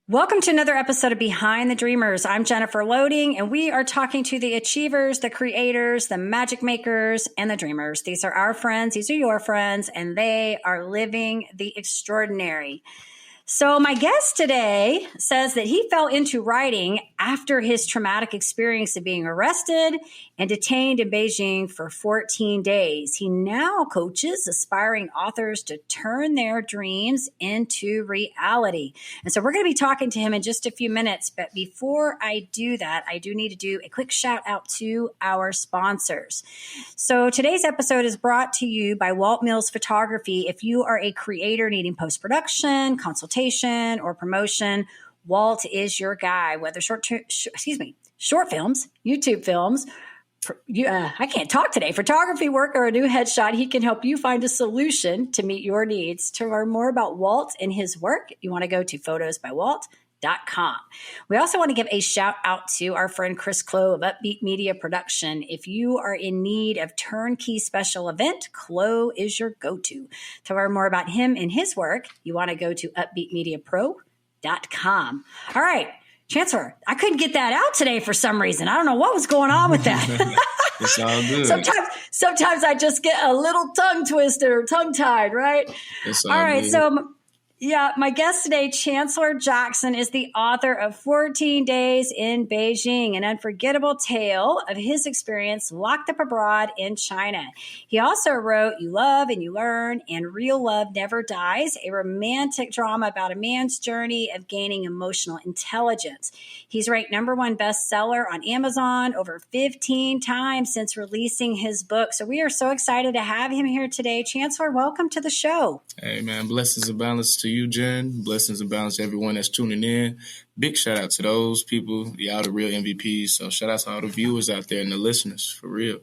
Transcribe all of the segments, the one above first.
Welcome to another episode of Behind the Dreamers. I'm Jennifer Loading, and we are talking to the achievers, the creators, the magic makers, and the dreamers. These are our friends. These are your friends, and they are living the extraordinary. So my guest today says that he fell into writing after his traumatic experience of being arrested and detained in Beijing for 14 days. He now coaches aspiring authors to turn their dreams into reality. And so we're going to be talking to him in just a few minutes. But before I do that, I do need to do a quick shout out to our sponsors. So today's episode is brought to you by Walt Mills Photography. If you are a creator needing post-production, consultation, or promotion, Walt is your guy. Whether short films, YouTube films, I can't talk today, photography work, or a new headshot, he can help you find a solution to meet your needs. To learn more about Walt and his work, you want to go to photosbywalt.com. We also want to give a shout out to our friend Chris Clow of Upbeat Media Production. If you are in need of turnkey special event, Clow is your go-to. To learn more about him and his work, you want to go to upbeatmediapro.com. All right, Chancellor, I couldn't get that out today for some reason. I don't know what was going on with that. It's all good. Sometimes I just get a little tongue twisted or tongue tied, right? It's all right, good. so yeah, my guest today, Chancellor Jackson, is the author of 14 Days in Beijing, an unforgettable tale of his experience locked up abroad in China. He also wrote You Love and You Learn and Real Love Never Dies, a romantic drama about a man's journey of gaining emotional intelligence. He's ranked #1 bestseller on Amazon over 15 times since releasing his book. So we are so excited to have him here today. Chancellor, welcome to the show. Hey, man, blessings and balance to you, Jen. Blessings and balance to everyone that's tuning in. Big shout out to those people. Y'all the real MVPs. So shout out to all the viewers out there and the listeners, for real.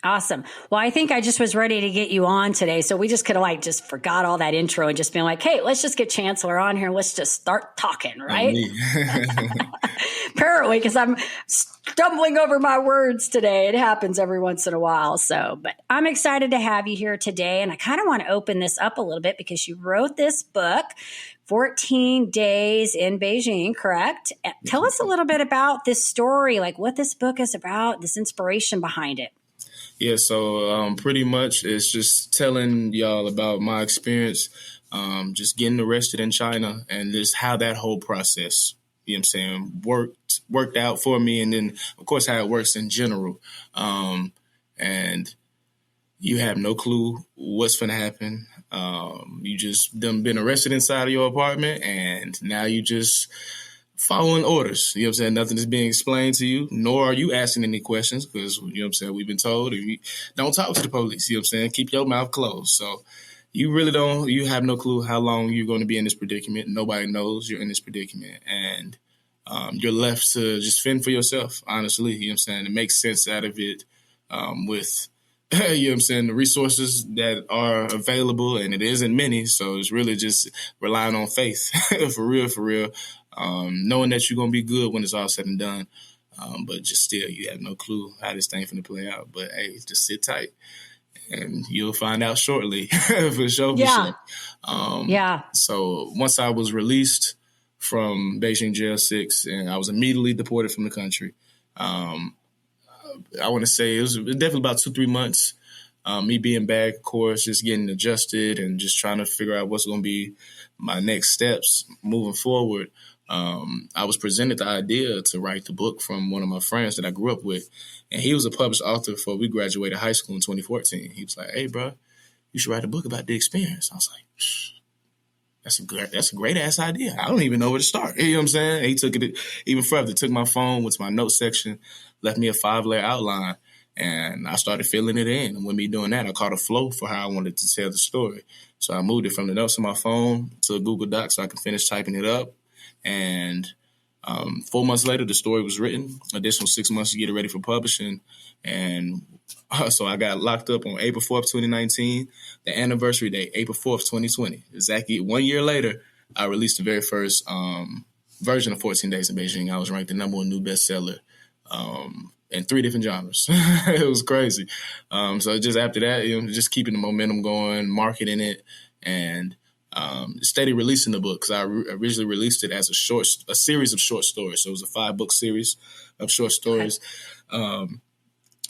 Awesome. Well, I think I just was ready to get you on today. So we just could have just forgot all that intro and just been like, hey, let's just get Chancellor on here. Let's just start talking, right? Apparently, because I'm stumbling over my words today. It happens every once in a while. But I'm excited to have you here today. And I kind of want to open this up a little bit because you wrote this book, 14 Days in Beijing, correct? Tell us a little bit about this story, like what this book is about, this inspiration behind it. Yeah, so pretty much it's just telling y'all about my experience, just getting arrested in China and just how that whole process, you know what I'm saying, worked out for me. And then, of course, how it works in general. And you have no clue what's going to happen. You just been arrested inside of your apartment, and now you just following orders. You know what I'm saying? Nothing is being explained to you, nor are you asking any questions because, you know what I'm saying, we've been told don't talk to the police. You know what I'm saying? Keep your mouth closed. So you have no clue how long you're going to be in this predicament. Nobody knows you're in this predicament. And you're left to just fend for yourself, honestly. You know what I'm saying? To make sense out of it with, you know what I'm saying, the resources that are available, and it isn't many. So it's really just relying on faith, for real. Knowing that you're going to be good when it's all said and done. But just still, you have no clue how this thing's going to play out. But, hey, just sit tight, and you'll find out shortly, for sure. So once I was released from Beijing Jail 6, and I was immediately deported from the country, I want to say it was definitely about 2-3 months. Me being back, of course, just getting adjusted and just trying to figure out what's going to be my next steps moving forward. I was presented the idea to write the book from one of my friends that I grew up with. And he was a published author before we graduated high school in 2014. He was like, hey, bro, you should write a book about the experience. I was like, that's a great ass idea. I don't even know where to start. You know what I'm saying? And he took it even further, took my phone, went to my notes section, left me a 5-layer outline, and I started filling it in. And with me doing that, I caught a flow for how I wanted to tell the story. So I moved it from the notes on my phone to a Google Doc so I could finish typing it up. And 4 months later, the story was written. Additional 6 months to get it ready for publishing. And so I got locked up on April 4th, 2019, the anniversary date, April 4th, 2020. Exactly 1 year later, I released the very first version of 14 Days in Beijing. I was ranked the #1 new bestseller in 3 different genres. It was crazy. So just after that, just keeping the momentum going, marketing it, and steady releasing the book, because I originally released it as a series of short stories. So it was a 5-book series of short stories. Okay.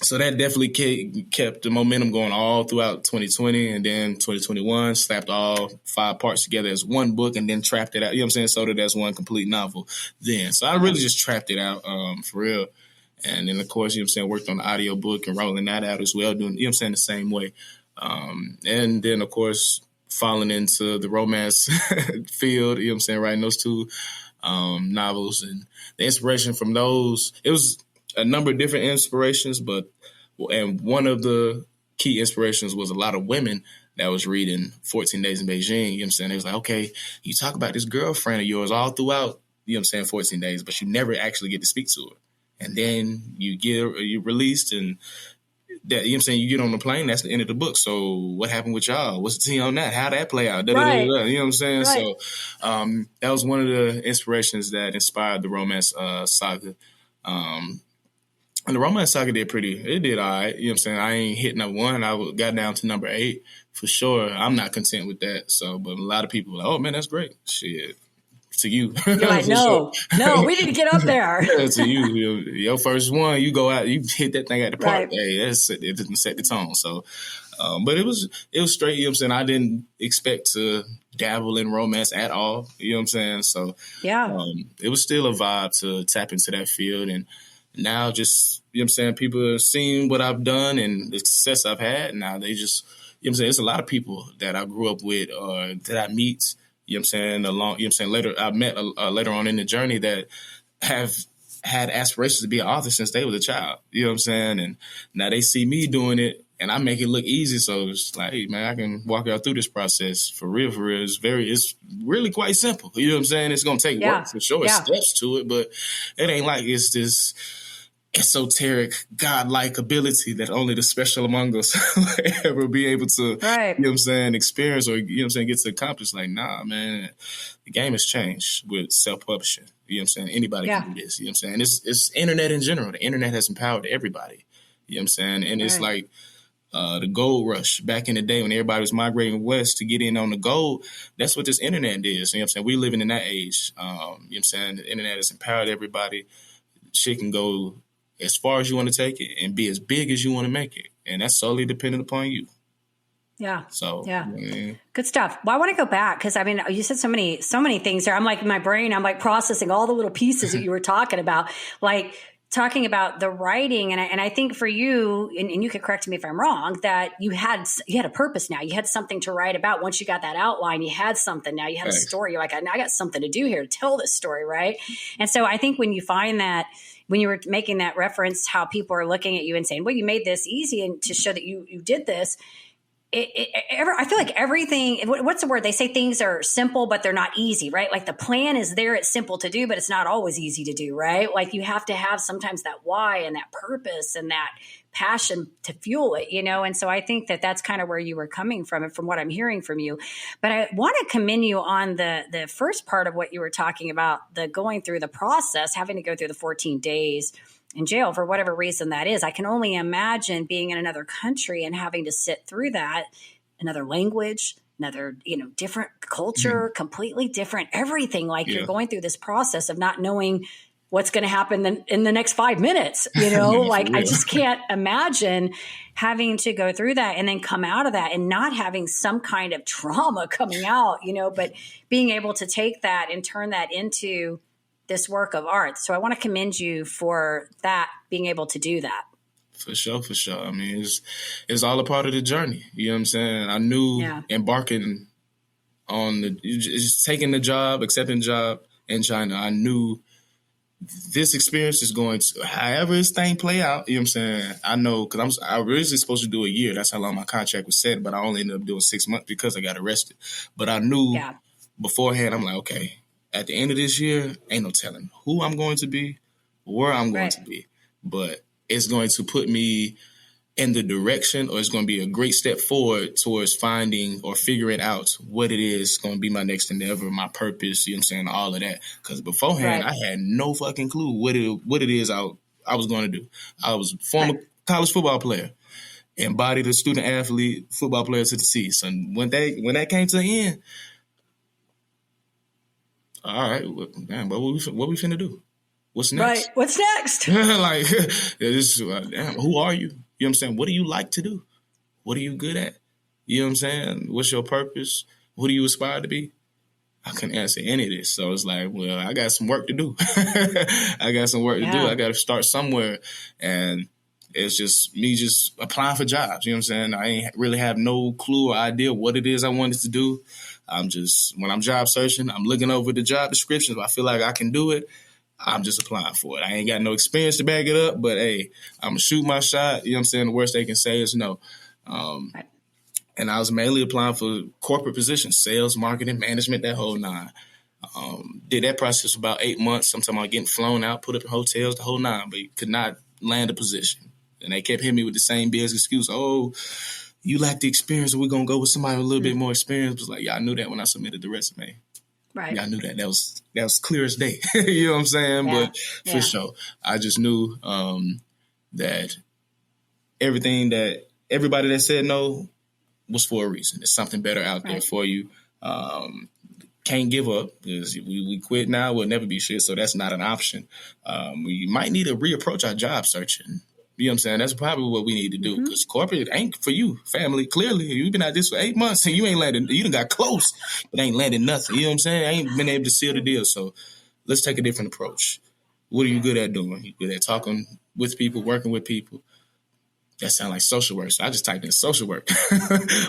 So that definitely kept the momentum going all throughout 2020, and then 2021 slapped all 5 parts together as one book, and then trapped it out. You know what I'm saying? So that that's one complete novel. So I really just trapped it out for real. And then, of course, you know what I'm saying, worked on the audio book and rolling that out as well, doing, you know what I'm saying, the same way. And then, of course, falling into the romance field, you know what I'm saying, writing those 2 novels. And the inspiration from those, it was a number of different inspirations, and one of the key inspirations was a lot of women that was reading 14 Days in Beijing. You know what I'm saying? It was like, okay, you talk about this girlfriend of yours all throughout, you know what I'm saying, 14 days, but you never actually get to speak to her. And then you released, and that, you know what I'm saying, you get on the plane, that's the end of the book. So what happened with y'all? What's the tea on that? How'd that play out? Right. You know what I'm saying? Right. So that was one of the inspirations that inspired the romance saga. And the romance saga did all right. You know what I'm saying? I ain't hit number 1. I got down to number 8 for sure. I'm not content with that. So, but a lot of people are like, oh man, that's great. Shit. To you. You're like, no, we need to get up there. Yeah, to you. Your first one, you go out, you hit that thing at the park. Right. Hey, it didn't set the tone. So, but it was straight, you know what I'm saying? I didn't expect to dabble in romance at all. You know what I'm saying? So, yeah, it was still a vibe to tap into that field. And now just, you know what I'm saying, people are seeing what I've done and the success I've had. Now they just, you know what I'm saying, it's a lot of people that I grew up with or that I meet, you know what I'm saying, you know what I'm saying, later I met later on in the journey that have had aspirations to be an author since they was a child. You know what I'm saying? And now they see me doing it and I make it look easy. So it's like, hey man, I can walk y'all through this process for real, for real. It's really quite simple. You know what I'm saying? It's going to take work for sure. Steps to it, but it ain't like it's this esoteric, godlike ability that only the special among us will ever be able to, you know what I'm saying, experience or, you know what I'm saying, get to accomplish. Like, nah, man, the game has changed with self-publishing. You know what I'm saying? Anybody can do this. You know what I'm saying? It's internet in general. The internet has empowered everybody. You know what I'm saying? And it's like the gold rush back in the day when everybody was migrating west to get in on the gold. That's what this internet is. You know what I'm saying? We're living in that age. You know what I'm saying? The internet has empowered everybody. Shit can go as far as you want to take it and be as big as you want to make it. And that's solely dependent upon you. Yeah. So, yeah. Good stuff. Well, I want to go back because I mean, you said so many things there. I'm like in my brain, I'm like processing all the little pieces that you were talking about, like talking about the writing. And I think for you, and you could correct me if I'm wrong, that you had a purpose now. You had something to write about. Once you got that outline, you had something. Now you had a story. You're like, I got something to do here to tell this story, right? And so I think when you find that, when you were making that reference, how people are looking at you and saying, well, you made this easy and to show that you did this. I feel like everything, what's the word? They say things are simple, but they're not easy, right? Like the plan is there. It's simple to do, but it's not always easy to do, right? Like you have to have sometimes that why and that purpose and that passion to fuel it, you know? And so I think that that's kind of where you were coming from and from what I'm hearing from you. But I want to commend you on the first part of what you were talking about, the going through the process, having to go through the 14 days in jail for whatever reason that is. I can only imagine being in another country and having to sit through that, another language, another, different culture, completely different, everything. Like you're going through this process of not knowing what's going to happen in the next 5 minutes, like I just can't imagine having to go through that and then come out of that and not having some kind of trauma coming out, but being able to take that and turn that into this work of art. So I want to commend you for that, being able to do that. For sure. I mean, it's all a part of the journey. You know what I'm saying? I knew embarking on just taking the job, accepting the job in China, I knew this experience is going to, however this thing play out, you know what I'm saying? I know, because I was originally supposed to do a year. That's how long my contract was set, but I only ended up doing 6 months because I got arrested. But I knew beforehand, I'm like, okay, at the end of this year, ain't no telling who I'm going to be, where I'm going to be. But it's going to put me in the direction, or it's going to be a great step forward towards finding or figuring out what it is going to be my next endeavor, my purpose, you know what I'm saying, all of that. Because beforehand, I had no fucking clue what it is I was going to do. I was a former college football player, embodied a student athlete, football player to the T. So when that came to the end, all right, damn, what we finna do? What's next? Right. What's next? Like, it's, damn, who are you? You know what I'm saying? What do you like to do? What are you good at? You know what I'm saying? What's your purpose? Who do you aspire to be? I couldn't answer any of this. So it's like, well, I got some work to do. I got some work to do. I got to start somewhere. And it's just me just applying for jobs. You know what I'm saying? I ain't really have no clue or idea what it is I wanted to do. When I'm job searching, I'm looking over the job descriptions. If I feel like I can do it, I'm just applying for it. I ain't got no experience to back it up, but hey, I'm going to shoot my shot. You know what I'm saying? The worst they can say is no. Right. And I was mainly applying for corporate positions, sales, marketing, management, that whole nine. Did that process for about 8 months. I'm talking about getting flown out, put up in hotels, the whole nine, but could not land a position. And they kept hitting me with the same BS excuse. Oh, you lack the experience, so we're going to go with somebody with a little bit more experience. It was like, yeah, I knew that when I submitted the resume. Right. Yeah, I knew that. That was clear as day. You know what I'm saying? Yeah. But for sure, I just knew that everybody that said no was for a reason. There's something better out there for you. Can't give up because we quit now. We'll never be shit. So that's not an option. We might need to reapproach our job searching. You know what I'm saying? That's probably what we need to do because corporate ain't for you, family. Clearly, you've been at this for 8 months and you ain't landed. You done got close, but ain't landed nothing. You know what I'm saying? I ain't been able to seal the deal. So let's take a different approach. What are you good at doing? You good at talking with people, working with people? That sounds like social work. So I just typed in social work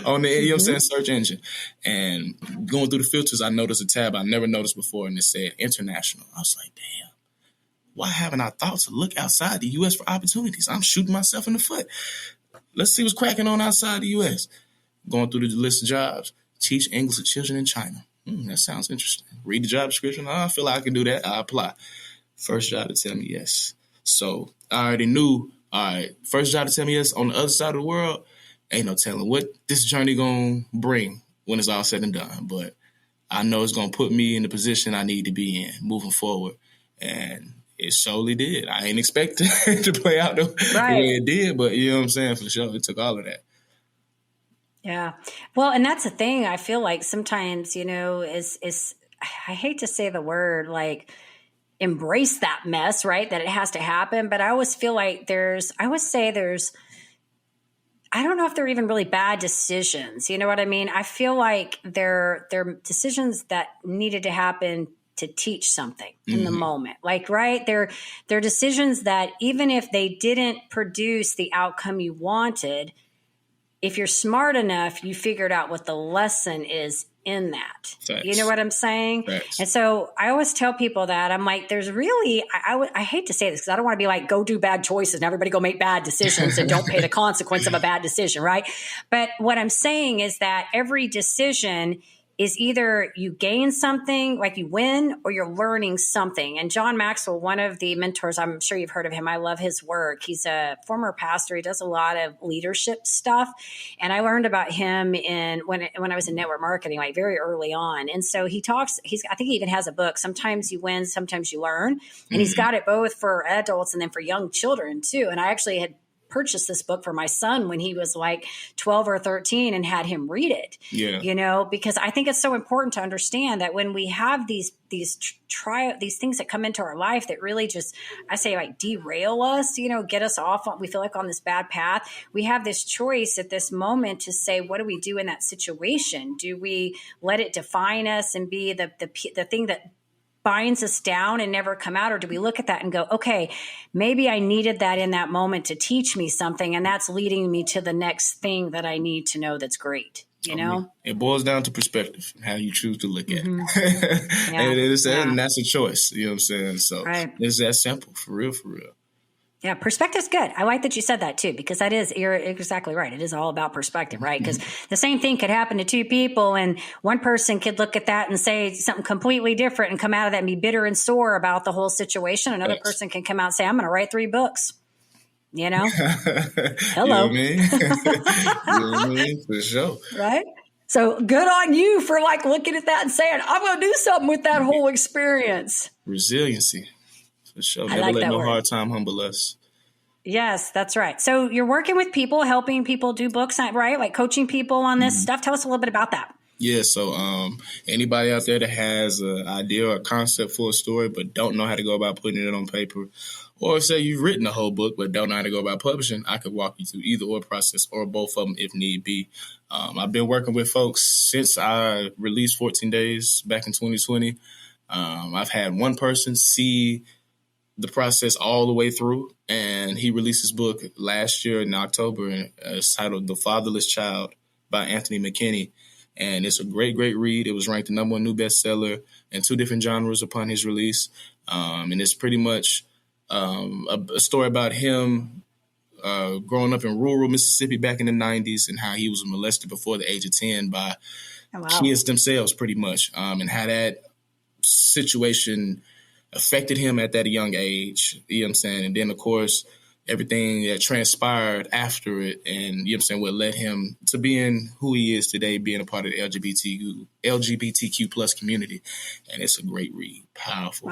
on the, you know what I'm saying, search engine. And going through the filters, I noticed a tab I never noticed before, and it said international. I was like, damn, why haven't I thought to look outside the U.S. for opportunities? I'm shooting myself in the foot. Let's see what's cracking on outside the U.S. Going through the list of jobs. Teach English to children in China. That sounds interesting. Read the job description. I feel like I can do that. I apply. First job to tell me yes. So I already knew, all right, first job to tell me yes on the other side of the world, ain't no telling what this journey going to bring when it's all said and done. But I know it's going to put me in the position I need to be in moving forward. And it surely did. I ain't expect it to play out the way it did, but you know what I'm saying? For sure, it took all of that. Yeah. Well, and that's the thing. I feel like sometimes, is I hate to say the word, like, embrace that mess, right? That it has to happen. But I always feel like I don't know if they're even really bad decisions. You know what I mean? I feel like they're decisions that needed to happen to teach something in the moment. Like, right? They're decisions that even if they didn't produce the outcome you wanted, if you're smart enough, you figured out what the lesson is in that. Facts. You know what I'm saying? Facts. And so I always tell people that I'm like, there's really, I hate to say this because I don't want to be like, go do bad choices and everybody go make bad decisions and don't pay the consequence of a bad decision. Right. But what I'm saying is that every decision is either you gain something, like you win, or you're learning something. And John Maxwell, one of the mentors, I'm sure you've heard of him. I love his work. He's a former pastor. He does a lot of leadership stuff. And I learned about him when I was in network marketing, like very early on. And so I think he even has a book, Sometimes You Win, Sometimes You Learn. And he's got it both for adults and then for young children too. And I actually had purchased this book for my son when he was like 12 or 13 and had him read it, because I think it's so important to understand that when we have these things that come into our life that really just, I say, like, derail us, get us off, we feel like on this bad path. We have this choice at this moment to say, what do we do in that situation? Do we let it define us and be the thing that binds us down and never come out? Or do we look at that and go, okay, maybe I needed that in that moment to teach me something, and that's leading me to the next thing that I need to know that's great, It boils down to perspective, how you choose to look at it. And that's a choice, you know what I'm saying? So it's that simple, for real, for real. Yeah, perspective's good. I like that you said that too, because you're exactly right. It is all about perspective, right? Because the same thing could happen to two people, and one person could look at that and say something completely different and come out of that and be bitter and sore about the whole situation. Another person can come out and say, I'm going to write 3 books. Hello. You know what I mean? For sure. Right? So good on you for like looking at that and saying, I'm going to do something with that whole experience. Resiliency. For sure. Never let no hard time humble us. Yes, that's right. So you're working with people, helping people do books, right? Like coaching people on this stuff. Tell us a little bit about that. Yeah, so anybody out there that has an idea or a concept for a story but don't know how to go about putting it on paper, or say you've written a whole book but don't know how to go about publishing, I could walk you through either or process or both of them if need be. I've been working with folks since I released 14 Days back in 2020. I've had one person see the process all the way through, and he released his book last year in October, and it's titled The Fatherless Child by Anthony McKinney. And it's a great, great read. It was ranked the #1 new bestseller in 2 different genres upon his release. And it's pretty much a story about him growing up in rural Mississippi back in the 90s and how he was molested before the age of 10 by kids themselves, pretty much, and how that situation affected him at that young age, you know what I'm saying? And then, of course, everything that transpired after it and, you know what I'm saying, what led him to being who he is today, being a part of the LGBTQ plus community. And it's a great read. Powerful,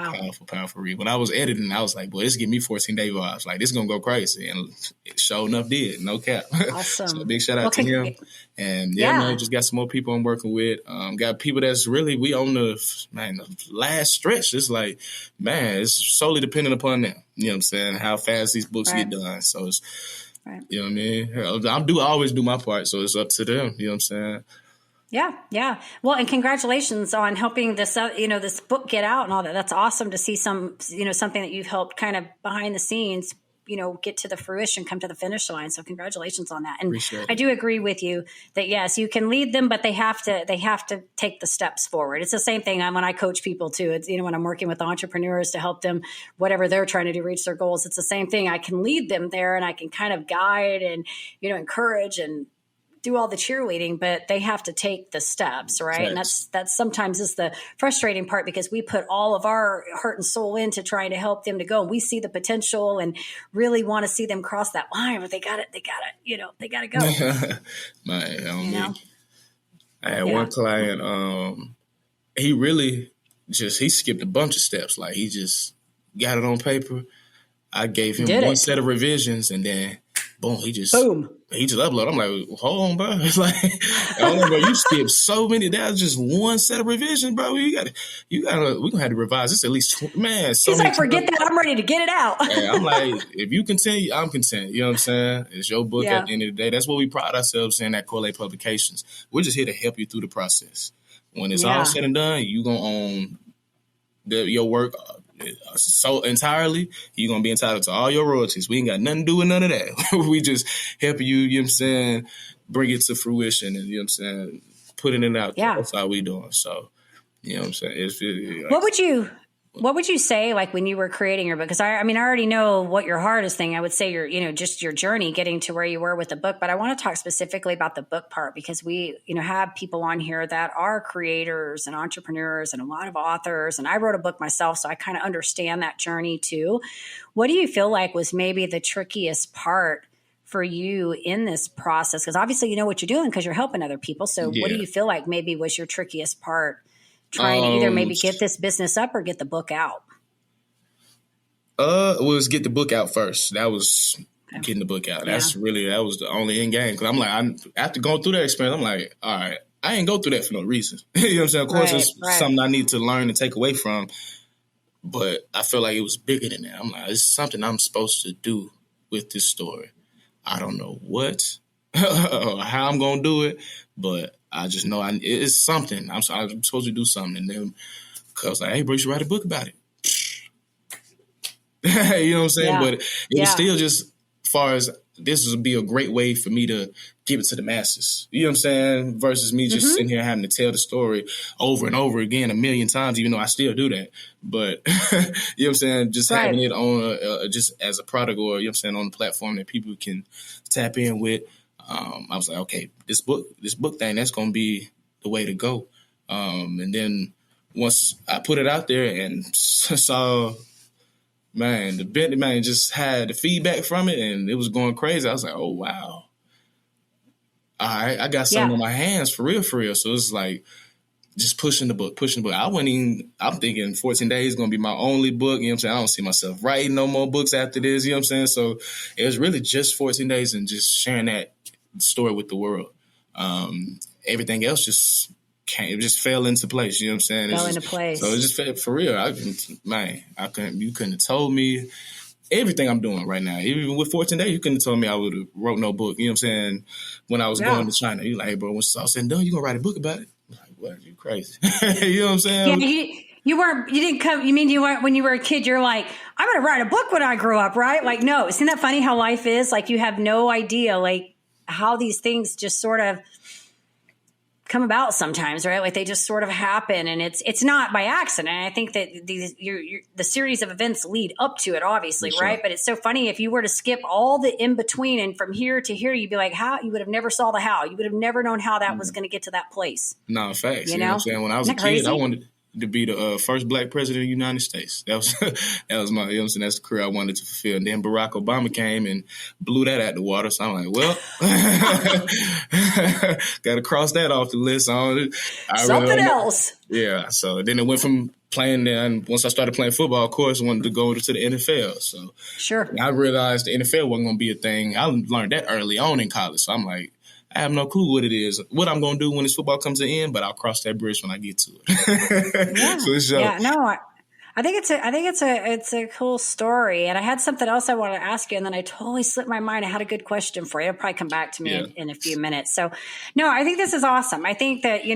powerful read. When I was editing, I was like, boy, this give me 14-day vibes. Like, this is going to go crazy. And it sure enough did. No cap. Awesome. So big shout out to him. And man, just got some more people I'm working with. Got people that's really, we on the last stretch. It's like, man, it's solely dependent upon them. You know what I'm saying? How fast these books get done. So it's, you know what I mean? I always do my part. So it's up to them. You know what I'm saying? Yeah. Well, and congratulations on helping this, this book get out and all that. That's awesome to see something that you've helped kind of behind the scenes, get to the fruition, come to the finish line. So congratulations on that. And I do agree with you that yes, you can lead them, but they have to take the steps forward. It's the same thing when I coach people too. It's, when I'm working with entrepreneurs to help them, whatever they're trying to do, reach their goals. It's the same thing. I can lead them there and I can kind of guide and, encourage and do all the cheerleading, but they have to take the steps, right? And that's sometimes is the frustrating part because we put all of our heart and soul into trying to help them to go. We see the potential and really want to see them cross that line, but they got to go. I had one client, he skipped a bunch of steps. Like he just got it on paper. I gave him one set of revisions and then boom, he just uploaded. I'm like, hold on, bro. It's like, hold on, bro. You skipped so many. That was just one set of revisions, bro. We're gonna have to revise this at least. Man, he's like, forget that. I'm ready to get it out. I'm like, if you continue, I'm content. You know what I'm saying? It's your book at the end of the day. That's what we pride ourselves in at Corley Publications. We're just here to help you through the process. When it's all said and done, you gonna own your work. So entirely, you're going to be entitled to all your royalties. We ain't got nothing to do with none of that. We just help you, you know what I'm saying, bring it to fruition and, you know what I'm saying, putting it out there. That's all we doing. So, you know what I'm saying? What would you say, like when you were creating your book? Because I already know what your hardest thing. I would say just your journey getting to where you were with the book. But I want to talk specifically about the book part because we, have people on here that are creators and entrepreneurs and a lot of authors. And I wrote a book myself, so I kind of understand that journey too. What do you feel like was maybe the trickiest part for you in this process? Because obviously you know what you're doing because you're helping other people. So what do you feel like maybe was your trickiest part? Trying to either maybe get this business up or get the book out? Was get the book out first. That was getting the book out. That was the only end game. Because I'm like, after going through that experience, I'm like, all right, I ain't go through that for no reason. You know what I'm saying? Of course, it's something I need to learn and take away from. But I feel like it was bigger than that. I'm like, it's something I'm supposed to do with this story. I don't know what or how I'm going to do it, but I just know it's something. I'm supposed to do something. And then I was like, hey, bro, you should write a book about it. You know what I'm saying? But it was still just far as this would be a great way for me to give it to the masses. You know what I'm saying? Versus me just sitting here having to tell the story over and over again 1,000,000 times, even though I still do that. But you know what I'm saying? Just having it on just as a product or, you know what I'm saying, on the platform that people can tap in with. I was like, okay, this book thing, that's going to be the way to go. And then once I put it out there and saw, man, the Bentley man just had the feedback from it and it was going crazy. I was like, oh, wow. All right, I got something on my hands for real. So it's like just pushing the book. I'm thinking 14 days is going to be my only book. You know what I'm saying? I don't see myself writing no more books after this. You know what I'm saying? So it was really just 14 days and just sharing that story with the world. Everything else just it just fell into place. You know what I'm saying? Fell into place. So it just felt for real. You couldn't have told me everything I'm doing right now. Even with 14 Days, you couldn't have told me I would have wrote no book. You know what I'm saying? When I was going to China, you're like, hey, bro, when it's all said and done, you're going to write a book about it? I'm like, what? You crazy. You know what I'm saying? Yeah, you didn't come, you mean you weren't, when you were a kid, you're like, I'm going to write a book when I grow up, right? Like, no, isn't that funny how life is? Like, you have no idea, like, how these things just sort of come about sometimes, right? Like they just sort of happen, and it's not by accident. I think that the series of events lead up to it, obviously, sure. Right? But it's so funny if you were to skip all the in between and from here to here, you'd be like, how? You would have never saw the how. You would have never known how that was going to get to that place. No, facts. You know what I'm saying? When I was a kid, crazy? I wanted to be the first black president of the United States. That was my, you know what I'm saying? That's the career I wanted to fulfill. And then Barack Obama came and blew that out the water. So I'm like, well, got to cross that off the list. Something else. Yeah. So then it went from playing there. And once I started playing football, of course, I wanted to go to the NFL. So sure. I realized the NFL wasn't going to be a thing. I learned that early on in college. So I'm like, I have no clue what it is, what I'm going to do when this football comes to an end, but I'll cross that bridge when I get to it. Yeah. No, I think it's a cool story. And I had something else I wanted to ask you, and then I totally slipped my mind. I had a good question for you. It'll probably come back to me in a few minutes. So no, I think this is awesome. I think that, I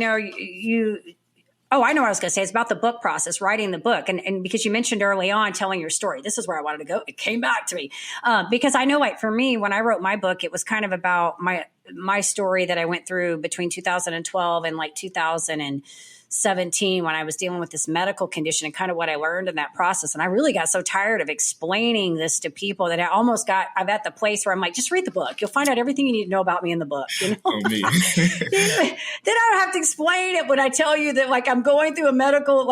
know what I was going to say. It's about the book process, writing the book. And because you mentioned early on telling your story, this is where I wanted to go. It came back to me. Because I know, like, for me, when I wrote my book, it was kind of about my story that I went through between 2012 and like 2017 when I was dealing with this medical condition and kind of what I learned in that process. And I really got so tired of explaining this to people that I'm at the place where I'm like, just read the book. You'll find out everything you need to know about me in the book. You know? Oh, me. Then I don't have to explain it when I tell you that, like, I'm going through a medical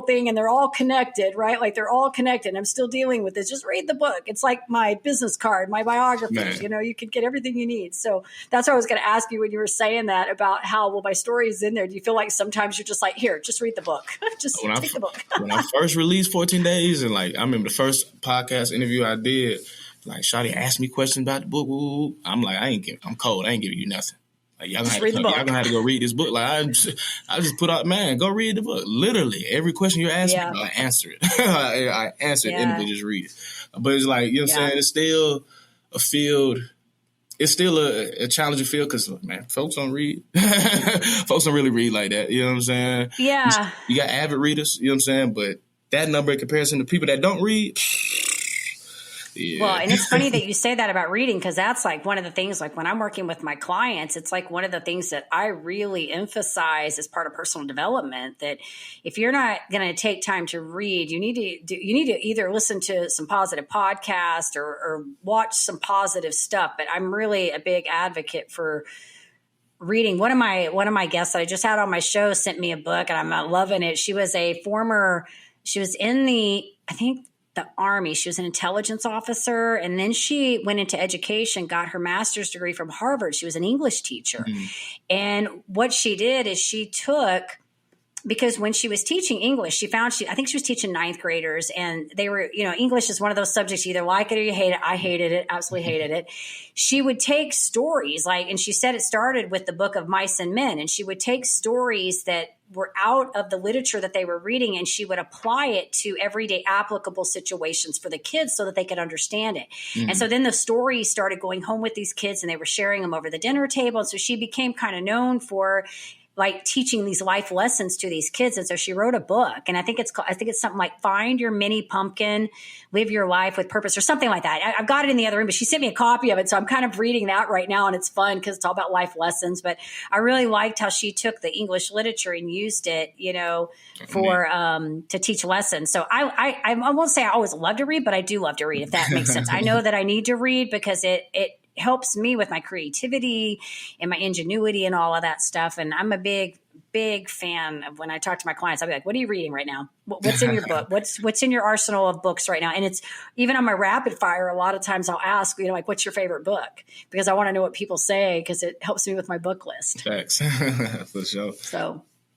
thing and they're all connected, right? Like they're all connected. And I'm still dealing with this. Just read the book. It's like my business card, my biography. Man. You can get everything you need. So that's what I was going to ask you when you were saying that about how, well, my story is in there. Do you feel like sometimes you're just like, here, just read the book. Just take the book. When I first released 14 Days, and like, I remember the first podcast interview I did, like, Shawty asked me questions about the book. I'm like, I'm cold. I ain't giving you nothing. Like, y'all gonna have to go read this book. Like, I just put out, man, go read the book. Literally, every question you ask me, I answer it. I answer it, and just read it. But it's like, you know what I'm saying? It's still a field. It's still a challenging field because, man, folks don't read. Folks don't really read like that. You know what I'm saying? Yeah. You got avid readers, you know what I'm saying? But that number in comparison to people that don't read. Yeah. Well, and it's funny that you say that about reading, because that's like one of the things, like when I'm working with my clients, it's like one of the things that I really emphasize as part of personal development, that if you're not going to take time to read, you need to either listen to some positive podcast or watch some positive stuff. But I'm really a big advocate for reading. One of my guests that I just had on my show sent me a book, and I'm loving it. She was in the Army. She was an intelligence officer, and then she went into education, got her master's degree from Harvard. She was an English teacher. Mm-hmm. And what she did is because when she was teaching English, I think she was teaching ninth graders, and they were, English is one of those subjects, you either like it or you hate it. I hated it, absolutely hated it. She would take stories and she said it started with the book of Mice and Men, and she would take stories that were out of the literature that they were reading, and she would apply it to everyday applicable situations for the kids so that they could understand it. Mm-hmm. And so then the stories started going home with these kids, and they were sharing them over the dinner table. And so she became kind of known for like teaching these life lessons to these kids. And so she wrote a book, and I think it's something like Find Your Mini Pumpkin, Live Your Life with Purpose, or something like that. I've got it in the other room, but she sent me a copy of it. So I'm kind of reading that right now, and it's fun because it's all about life lessons. But I really liked how she took the English literature and used it, to teach lessons. So I won't say I always love to read, but I do love to read, if that makes sense. I know that I need to read because it helps me with my creativity and my ingenuity and all of that stuff. And I'm a big, big fan of when I talk to my clients, I'll be like, what are you reading right now? What's in your book? What's in your arsenal of books right now? And it's even on my rapid fire, a lot of times I'll ask, what's your favorite book? Because I want to know what people say, because it helps me with my book list. Thanks. For sure.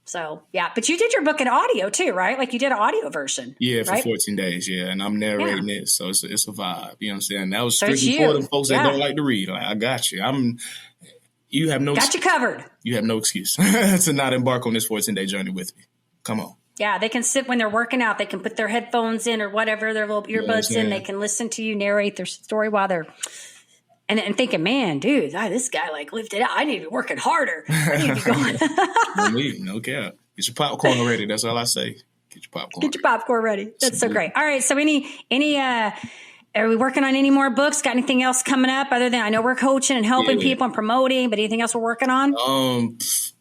So yeah, but you did your book in audio too, right? Like you did an audio version. Yeah, for right? 14 days. Yeah, and I'm narrating it, so it's a vibe. You know what I'm saying? That was strictly for them folks that don't like to read. Like, I got you. you have no got you covered. You have no excuse to not embark on this 14-day journey with me. Come on. Yeah, they can sit when they're working out. They can put their headphones in or whatever, their little earbuds in. They can listen to you narrate their story while they're and thinking, man, dude, this guy like lifted out. I need to be working harder. I need to be going. No cap. Get your popcorn ready. That's all I say. Get your popcorn. Get your popcorn ready. That's so great. All right. So are we working on any more books? Got anything else coming up other than I know we're coaching and helping people and promoting, but anything else we're working on?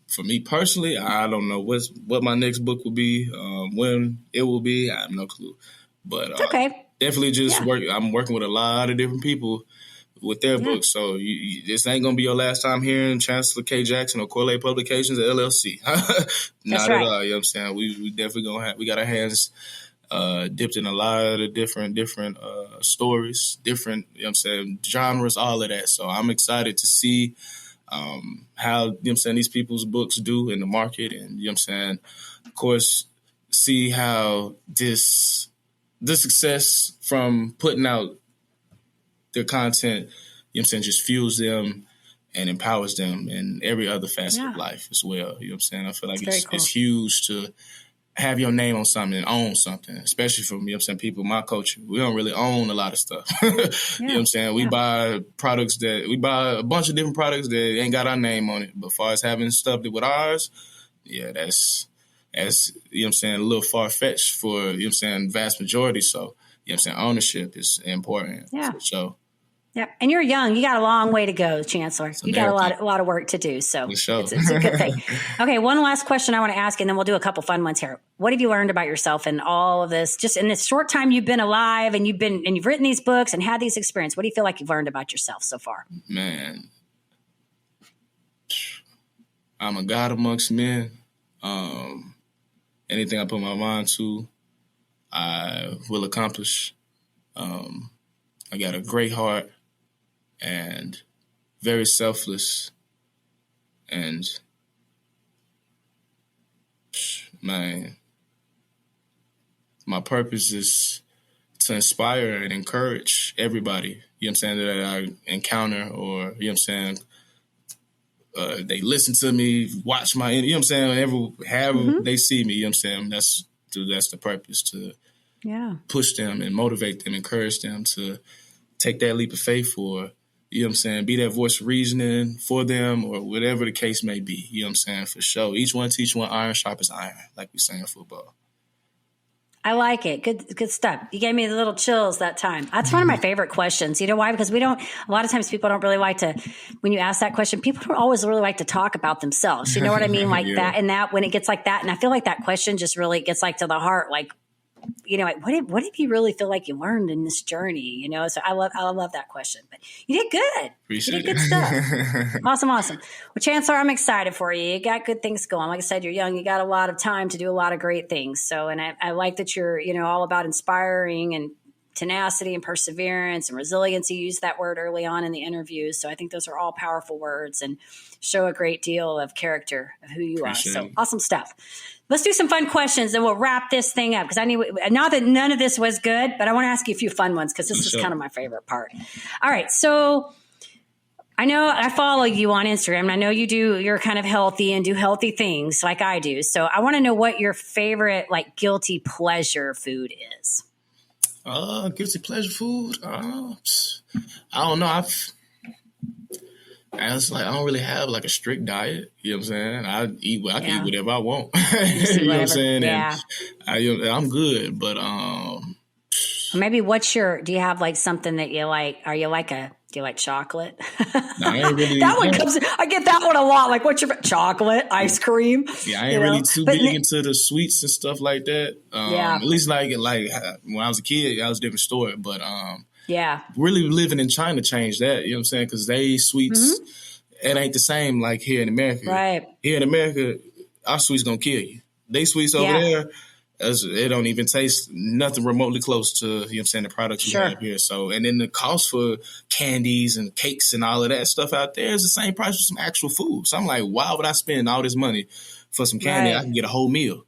For me personally, I don't know what my next book will be, when it will be. I have no clue. But it's okay. Definitely just I'm working with a lot of different people with their books. So this ain't going to be your last time hearing Chancellor K Jackson or Corley Publications or LLC. Not at all. You know what I'm saying? We definitely going to we got our hands dipped in a lot of different stories, different, you know what I'm saying, genres, all of that. So I'm excited to see how, you know what I'm saying, these people's books do in the market. And, you know what I'm saying, of course, see how the success from putting out their content, you know what I'm saying, just fuels them and empowers them in every other facet of life as well. You know what I'm saying? I feel like it's huge to have your name on something and own something, especially from, you know what I'm saying, people, my culture. We don't really own a lot of stuff. You know what I'm saying? We buy a bunch of different products that ain't got our name on it. But as far as having stuff with ours, that's, you know what I'm saying, a little far-fetched for, you know what I'm saying, vast majority. So, you know what I'm saying, ownership is important. Yeah. For sure. Yeah, and you're young. You got a long way to go, Chancellor. You got a lot of work to do. So it's a good thing. Okay, one last question I want to ask, and then we'll do a couple fun ones here. What have you learned about yourself in all of this? Just in this short time you've been alive, and you've written these books and had these experiences. What do you feel like you've learned about yourself so far? Man, I'm a God amongst men. Anything I put my mind to, I will accomplish. I got a great heart. And very selfless, and my purpose is to inspire and encourage everybody, you know what I'm saying, that I encounter, or, you know what I'm saying, they listen to me, watch my, you know what I'm saying, however they see me, you know what I'm saying, that's the purpose, to push them and motivate them, encourage them to take that leap of faith, or, you know what I'm saying, be that voice of reasoning for them, or whatever the case may be. You know what I'm saying? For sure. Each one teach one, iron sharp as iron, like we say in football. I like it. Good stuff. You gave me the little chills that time. That's one of my favorite questions. You know why? Because a lot of times people don't really like to, when you ask that question, people don't always really like to talk about themselves. You know what I mean? Like that, when it gets like that. And I feel like that question just really gets like to the heart, like, you know, like, what did you really feel like you learned in this journey? You know, so I love that question. But you did good. Appreciate you did good stuff. Awesome. Well, Chancellor, I'm excited for you. You got good things going. Like I said, you're young. You got a lot of time to do a lot of great things. So, and I like that you're, you know, all about inspiring and tenacity and perseverance and resiliency. You used that word early on in the interview. So I think those are all powerful words and show a great deal of character of who you are. So awesome stuff. Let's do some fun questions and we'll wrap this thing up, because not that none of this was good, but I want to ask you a few fun ones, because this is kind of my favorite part. All right. So I know I follow you on Instagram, and I know you're kind of healthy and do healthy things like I do. So I want to know what your favorite, like, guilty pleasure food is. Guilty pleasure food? I don't know. I don't really have like a strict diet. You know what I'm saying? I can eat whatever I want. You know what I'm saying? Yeah. And I'm good, but maybe do you have like something that you like? Do you like chocolate? No, I ain't really, I get that one a lot. Like, what's your chocolate, ice cream? Yeah, I ain't really too big into the sweets and stuff like that. At least like when I was a kid, I was a different story, but really living in China changed that, you know what I'm saying? Because they sweets, it ain't the same like here in America. Right. Here in America, our sweets gonna kill you. They sweets over there, it don't even taste nothing remotely close to, you know what I'm saying, the products we have here. So, and then the cost for candies and cakes and all of that stuff out there is the same price for some actual food. So I'm like, why would I spend all this money for some candy? I can get a whole meal.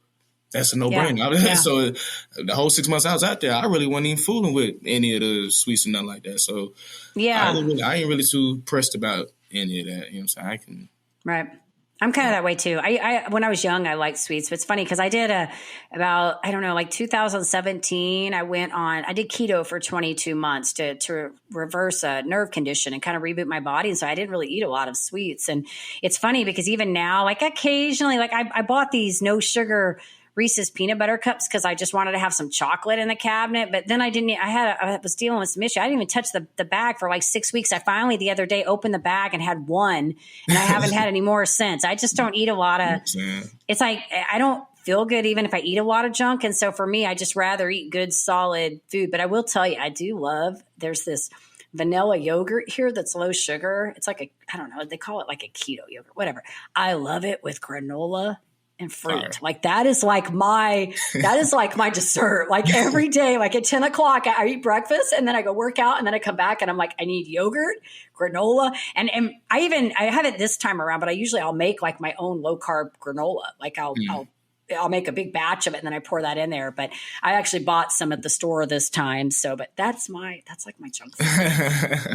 That's a no-brainer. Yeah. So the whole 6 months I was out there, I really wasn't even fooling with any of the sweets and nothing like that. So I ain't really too pressed about any of that. You know what I'm saying? I can. Right. I'm kind of that way too. I when I was young, I liked sweets. But it's funny because I did about, I don't know, like 2017, I did keto for 22 months to reverse a nerve condition and kind of reboot my body. And so I didn't really eat a lot of sweets. And it's funny because even now, like occasionally, like I bought these no sugar Reese's peanut butter cups because I just wanted to have some chocolate in the cabinet. But then I was dealing with some issue. I didn't even touch the bag for like 6 weeks. I finally the other day opened the bag and had one, and I haven't had any more since. I just don't eat a lot of, it's like, I don't feel good even if I eat a lot of junk. And so for me, I just rather eat good, solid food. But I will tell you, I do love, there's this vanilla yogurt here that's low sugar. It's like I don't know, they call it like a keto yogurt, whatever. I love it with granola and fruit. Right. Like that is like my dessert. Like every day, like at 10 o'clock, I eat breakfast and then I go work out and then I come back and I'm like, I need yogurt, granola. And I have it this time around, but I'll make like my own low carb granola. Like I'll make a big batch of it and then I pour that in there. But I actually bought some at the store this time. So, but that's like my junk food.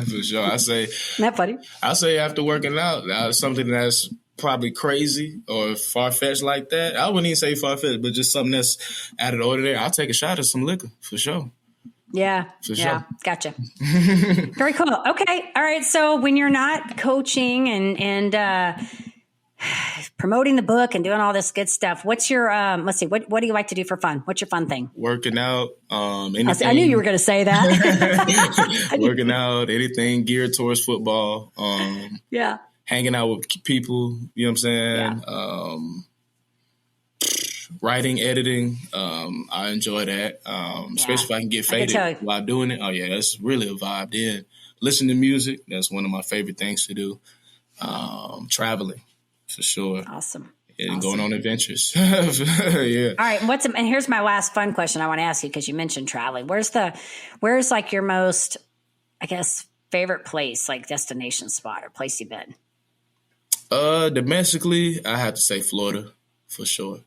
For sure. Isn't that funny? I say after working out, something that's probably crazy or far-fetched like that. I wouldn't even say far-fetched, but just something that's out of the ordinary. I'll take a shot of some liquor for sure. Yeah. For sure. Yeah. Gotcha. Very cool. Okay. All right. So when you're not coaching and promoting the book and doing all this good stuff, what's your, let's see, what do you like to do for fun? What's your fun thing? Working out. Anything. I knew you were going to say that. Working out, anything geared towards football. Yeah. Hanging out with people, you know what I'm saying? Yeah. Writing, editing, I enjoy that, especially if I can get faded while doing it. Oh, yeah, that's really a vibe then. Listen to music, that's one of my favorite things to do. Traveling, for sure. Awesome. And going on adventures. Yeah. All right, and here's my last fun question I want to ask you because you mentioned traveling. Where's like your most, I guess, favorite place, like destination spot or place you've been? Domestically, I have to say Florida for sure.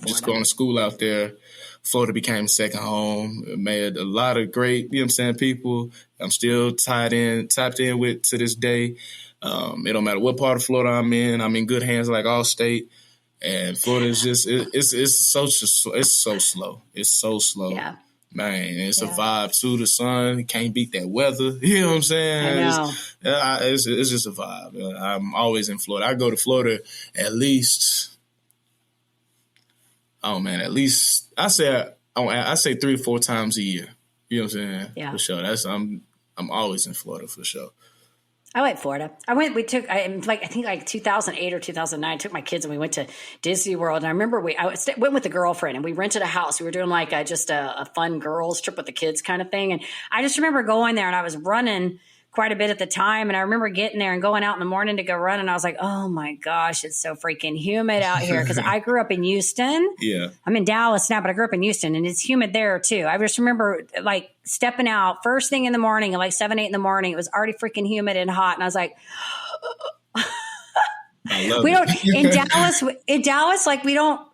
Just going to school out there, Florida became second home. It made a lot of great, you know what I'm saying, people. I'm still tapped in with to this day. It don't matter what part of Florida I'm in good hands like Allstate. And Florida is just, it's so slow. It's so slow. Yeah. Man, it's a vibe too. The sun, can't beat that weather. You know what I'm saying? I know. It's just a vibe. I'm always in Florida. I go to Florida at least. Oh man, at least I say 3 to 4 times a year. You know what I'm saying? Yeah, for sure. I'm always in Florida for sure. I like Florida. I think like 2008 or 2009, I took my kids and we went to Disney World. And I remember went with a girlfriend and we rented a house. We were doing like just a fun girls trip with the kids kind of thing. And I just remember going there and I was running quite a bit at the time. And I remember getting there and going out in the morning to go run. And I was like, oh my gosh, it's so freaking humid out here. Cause I grew up in Houston. Yeah. I'm in Dallas now, but I grew up in Houston and it's humid there too. I just remember like stepping out first thing in the morning at like 7, 8 in the morning. It was already freaking humid and hot. And I was like, in Dallas, like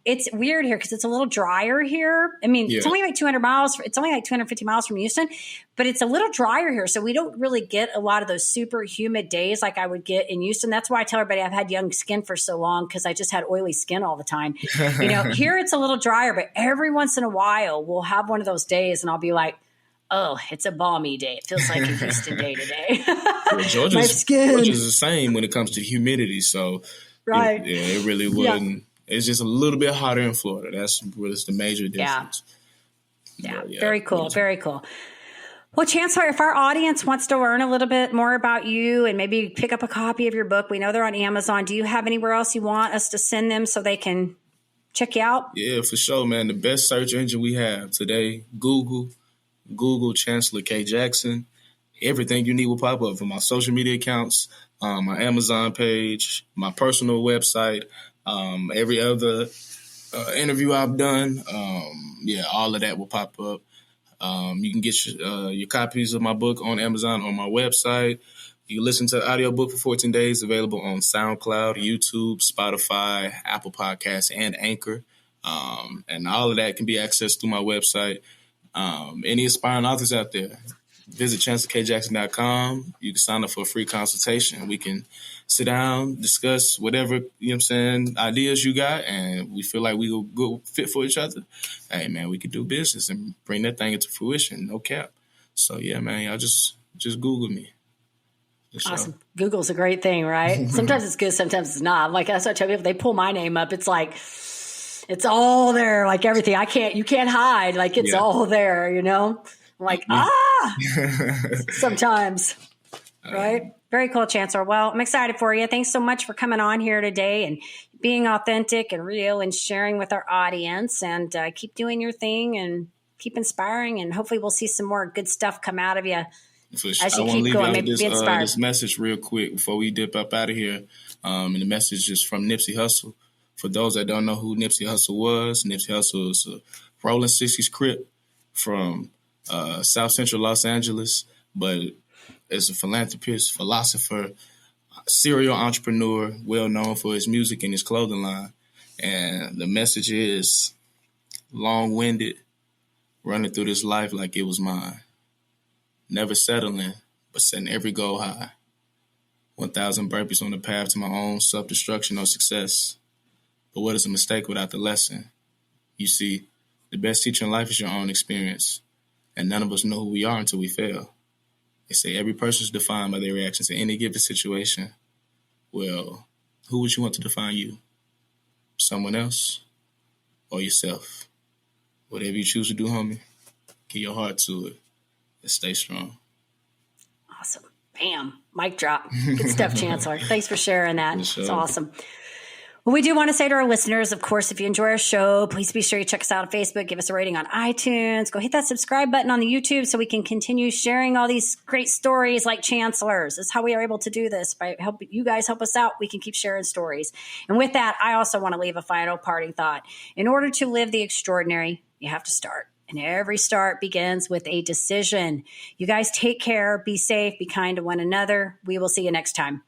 it's weird here because it's a little drier here. I mean, It's only like 250 miles from Houston, but it's a little drier here. So we don't really get a lot of those super humid days like I would get in Houston. That's why I tell everybody I've had young skin for so long because I just had oily skin all the time. Here it's a little drier, but every once in a while we'll have one of those days and I'll be like, oh, it's a balmy day. It feels like a Houston day today. Georgia's the same when it comes to humidity. So, right. It really wouldn't. Yeah. It's just a little bit hotter in Florida. That's the major difference. Yeah. Very cool. Very cool. Well, Chancellor, if our audience wants to learn a little bit more about you and maybe pick up a copy of your book, we know they're on Amazon. Do you have anywhere else you want us to send them so they can check you out? Yeah, for sure, man. The best search engine we have today, Google Chancellor K Jackson. Everything you need will pop up from my social media accounts, my Amazon page, my personal website, every other interview I've done. All of that will pop up. You can get your copies of my book on Amazon on my website. You can listen to the audiobook for 14 days, available on SoundCloud, YouTube, Spotify, Apple Podcasts, and Anchor. And all of that can be accessed through my website. Any aspiring authors out there, visit chancellorkjackson.com. You can sign up for a free consultation. We can sit down, discuss whatever, ideas you got, and we feel like we will go fit for each other. Hey, man, we could do business and bring that thing into fruition. No cap. So, yeah, man, y'all just Google me. Awesome. Google's a great thing, right? Sometimes it's good, sometimes it's not. Like, that's what I tell people, they pull my name up. It's like, it's all there, like everything. You can't hide. Like, it's all there, I'm like, sometimes, right? Very cool, Chancellor. Well, I'm excited for you. Thanks so much for coming on here today and being authentic and real and sharing with our audience, and keep doing your thing and keep inspiring. And hopefully we'll see some more good stuff come out of you. For sure. I want to leave you with this message real quick before we dip up out of here. And the message is from Nipsey Hussle. For those that don't know who Nipsey Hussle was a rolling 60s Crip from South Central Los Angeles, but as a philanthropist, philosopher, serial entrepreneur, well known for his music and his clothing line. And the message is long-winded, running through this life like it was mine. Never settling, but setting every goal high. 1,000 burpees on the path to my own self-destruction or success. But what is a mistake without the lesson? You see, the best teacher in life is your own experience. And none of us know who we are until we fail. They say every person is defined by their reactions to any given situation. Well, who would you want to define you? Someone else or yourself? Whatever you choose to do, homie, give your heart to it. Stay strong. Awesome. Bam. Mic drop. Good stuff, Chancellor. Thanks for sharing that. Sure. It's awesome. Well, we do want to say to our listeners, of course, if you enjoy our show, please be sure you check us out on Facebook, give us a rating on iTunes, go hit that subscribe button on the YouTube so we can continue sharing all these great stories like Chancellor's. That's how we are able to do this. By helping you guys help us out, we can keep sharing stories. And with that, I also want to leave a final parting thought. In order to live the extraordinary, you have to start. And every start begins with a decision. You guys take care, be safe, be kind to one another. We will see you next time.